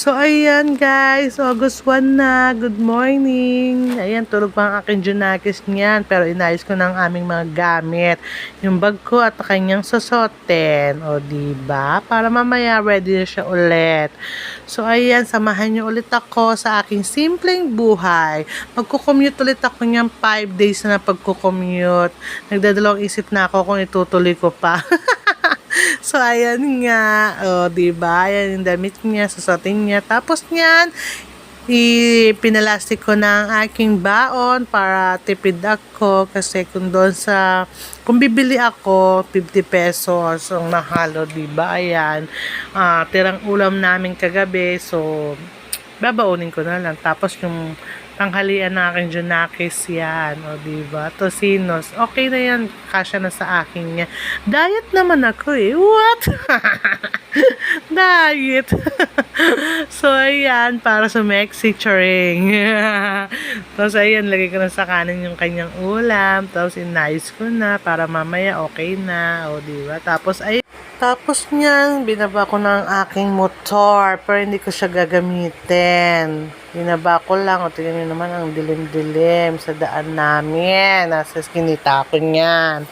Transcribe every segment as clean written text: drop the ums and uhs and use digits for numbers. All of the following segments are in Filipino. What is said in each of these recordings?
So, ayan guys, August 1 na. Good morning. Ayan, tulog pa ang aking Junakis niyan. Pero inayos ko na ang aming mga gamit. Yung bag ko at kanyang susoten. O, diba? Para mamaya ready na siya ulit. So, ayan, samahan niyo ulit ako sa aking simpleng buhay. Magkukommute ulit ako niyang 5 days na pagkukommute. Nagdadalawang isip na ako kung itutuloy ko pa. So, ayan nga. O, diba? Ayan yung damit niya, susuotin niya. Tapos niyan, pinalastik ko na ang aking baon para tipid ako. Kasi kung bibili ako, 50 pesos ang nahalo, diba? Ayan. Tirang ulam namin kagabi. So, babaunin ko na lang. Tapos yung tanghalian na aking Junakis yan. O, diba? Tocinos. Okay na yan. Kasya na sa akin yan. Diet naman ako eh. What? Diet. So, ayan. Para sa Mexi charing. Tapos, ayan. Lagay ko na sa kanin yung kanyang ulam. Tapos, inayos ko na. Para mamaya okay na. O, diba? Tapos niyan, binaba ko na ang aking motor, pero hindi ko siya gagamitin. Binaba ko lang, o tingnan nyo naman ang dilim-dilim sa daan namin. Nasa skinita ko niyan.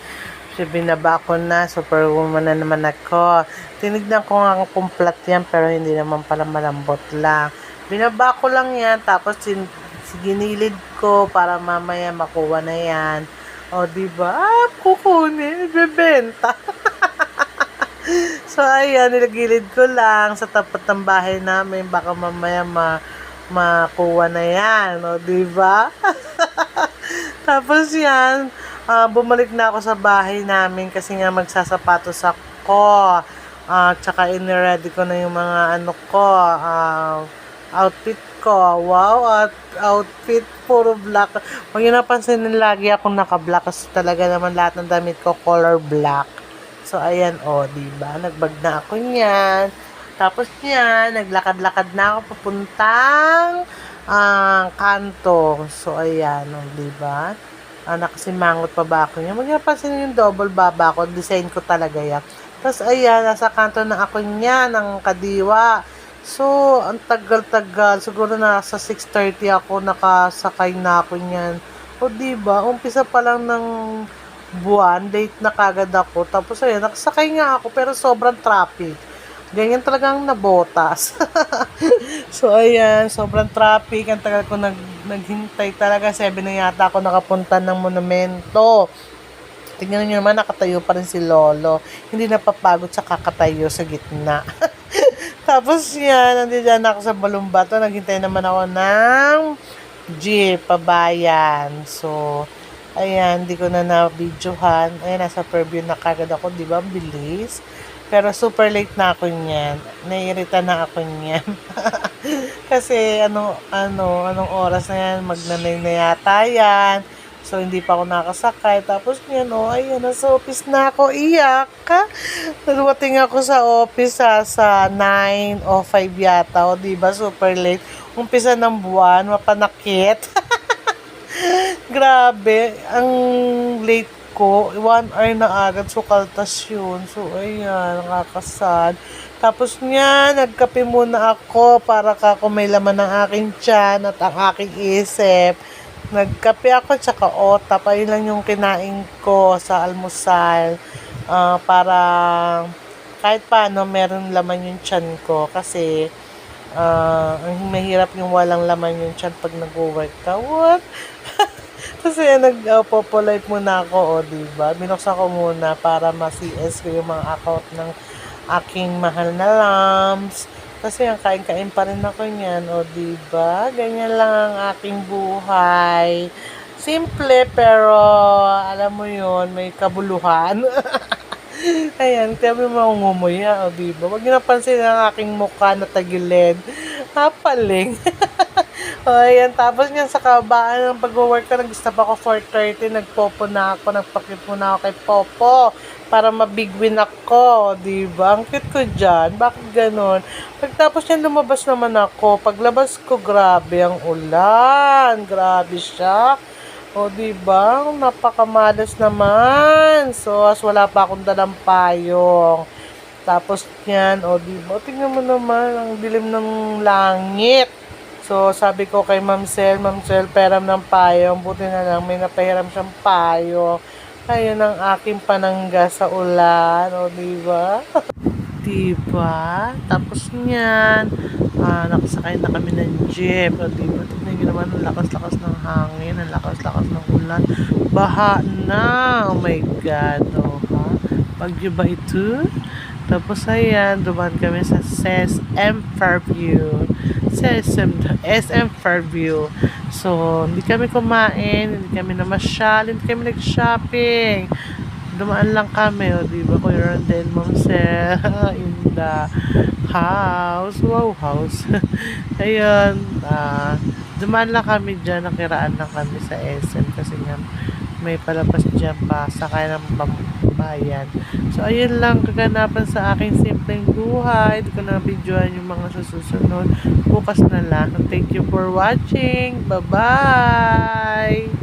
So, binaba ko na, superwoman na naman ako. Tinignan ko nga kung flat yan, pero hindi naman pala malambot lang. Binaba ko lang yan, tapos ginilid ko para mamaya makuha na yan. O, diba? Kukunin, ibebenta. So, ayan, nilagilid ko lang sa tapat ng bahay namin. Baka mamaya makuha na yan, o, diba? Tapos yan, bumalik na ako sa bahay namin kasi nga magsasapatos ako. Tsaka iniready ko na yung mga outfit ko. Wow, outfit, puro black. Huwag yun napansin lagi akong naka-black kasi talaga naman lahat ng damit ko color black. So, ayan, o, diba? Nagbag na ako niyan. Tapos niyan, naglakad-lakad na ako papuntang kanto. So, ayan, o, diba? Nakasimangot pa ba ako niyan? Magnapansin yung double baba ko. Design ko talaga yan. Tapos, ayan, nasa kanto na ako niyan, ng Kadiwa. So, ang tagal-tagal. Siguro nasa 6:30 ako, nakasakay na ako niyan. O, diba? Umpisa pa lang ng buwan, late na kagad ako. Tapos ayun, nakasakay nga ako pero sobrang traffic. Ganyan talagang nabotas. So ayan, sobrang traffic. Ang tagal ko naghintay talaga. 7 na yata ako nakapunta ng monumento. Tingnan nyo naman, nakatayo pa rin si Lolo. Hindi napapagod sa kakatayo sa gitna. Tapos yan, nandiyan ako sa Balumbato. Naghintay naman ako ng jeep, pabayan. So, ayan, hindi ko na na-videohan. Ayan, nasa Fairview na kagad ako, di ba? Bilis. Pero super late na ako niyan. Naiirita na ako niyan. Kasi, anong oras na yan? Magnanay na yata yan. So, hindi pa ako nakasakay. Tapos niyan, ayan, nasa office na ako. Iyak ka. Naluwating ako sa office sa 9:05 yata. O, di ba? Super late. Umpisa ng buwan, mapanakit. Grabe, ang late ko, 1 hour na agad, so kaltas yun. So, ayan, nakakasad. Tapos niya, nagkape muna ako para may laman ng aking tiyan at ang aking isip. Nagkape ako, tsaka otap, ayun lang yung kinain ko sa almusal. Para kahit paano, meron laman yung tiyan ko. Kasi, ang mahirap yung walang laman yung tiyan pag nag-work ka. What? Kasi nag-populate muna ako, diba? Binuksan ko muna para ma-CS ko yung mga account ng aking mahal na lambs. Kasi ang kain-kain pa rin ako niyan, diba? Ganyan lang ang aking buhay. Simple, pero alam mo yun, may kabuluhan. Ayan, tabi mo ngumuya, diba? Huwag niyo napansin ang aking mukha na tagilid. Hapaling. Ayan, tapos niyan sa kabaan ng pag-work ko, nag-stop ako 4:30, nagpopo na ako, nagpakit muna ako kay Popo para mabig win ako, diba? Ang cute ko dyan, bakit ganon? Pagtapos niyan, lumabas naman ako. Paglabas ko, grabe ang ulan, grabe siya. O, diba? Napakamalas naman. So, as wala pa akong dalang payong. Tapos yan, o diba, tingnan mo naman, ang dilim ng langit. So, sabi ko kay Ma'am Sel, peram ng payong. Buti na lang, may napahiram siyang payo. Ayun ang aking panangga sa ulan, o diba? Diba? Tapos niyan, nakasakay na kami ng jeep. O diba? Tignan nyo naman, ang lakas-lakas ng hangin, ang lakas-lakas ng ulan. Baha na! Oh my God! O, ha? Bagyo ba ito? Tapos ayan, dumaan kami sa SM Fairview. SM Fairview. So, hindi kami kumain, hindi kami namasyal, hindi kami nag-shopping. Dumaan lang kami, o diba, Kuya Rondel, Ma'am Sel, in the house. Wow, house. Ayun, dumaan lang kami dyan, nakiraan lang kami sa SM kasi nga may palabas dyan pa, sakay ng bayan. So, ayun lang kaganapan sa aking simpleng buhay. Hindi ko na videoan yung mga susunod. Bukas na lang. Thank you for watching. Bye-bye!